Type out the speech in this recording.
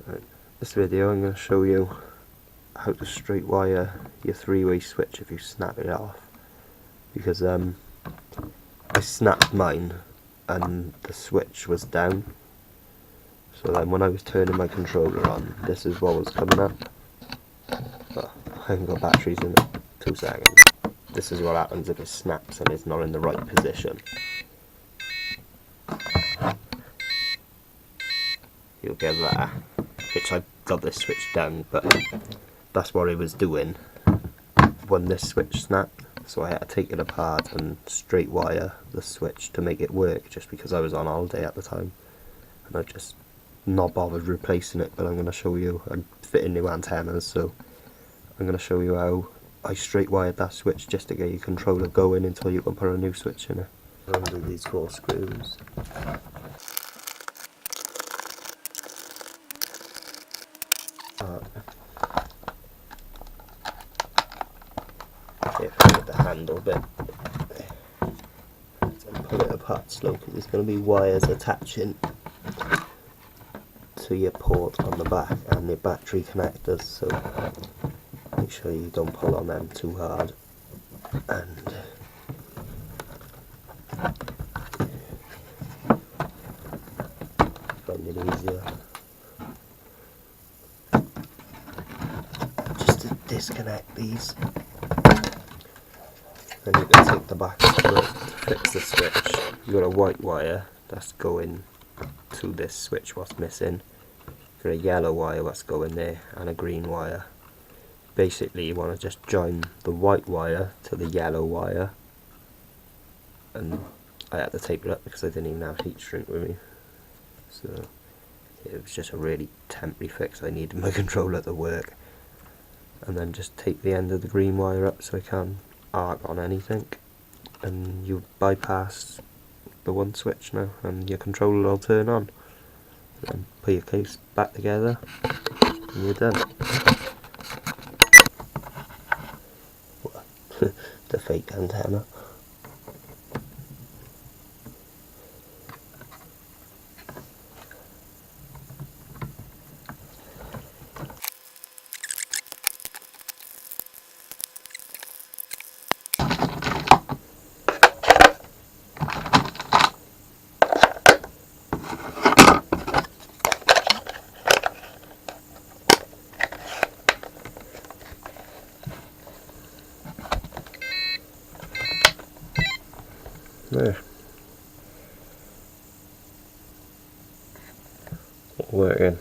Right. This video I'm going to show you how to straight wire your three-way switch if you snap it off, because I snapped mine and the switch was down, so then when I was turning my controller on, this is what was coming up. But I haven't got batteries in it. 2 seconds. This is what happens if it snaps and it's not in the right position. You'll get that, which I got this switch down, but that's what it was doing when this switch snapped, so I had to take it apart and straight wire the switch to make it work, just because I was on holiday at the time and I just not bothered replacing it. But I'm going to show you, I'm fitting new antennas, so I'm going to show you how I straight wired that switch just to get your controller going until you can put a new switch in it. Undo these 4 screws. If I get the handle bit, and pull it apart slow, because there's going to be wires attaching to your port on the back and your battery connectors, so make sure you don't pull on them too hard. And find it easier just to disconnect these. Then you can take the back strip to fix the switch. You've got a white wire that's going to this switch, what's missing. You've got a yellow wire that's going there, and a green wire. Basically you want to just join the white wire to the yellow wire, and I had to tape it up because I didn't even have heat shrink with me, so it was just a really temporary fix. I needed my controller to work. And then just take the end of the green wire up so I can arc on anything, and you bypass the one switch now and your controller will turn on. Then put your case back together and you're done. The fake antenna. There. Working.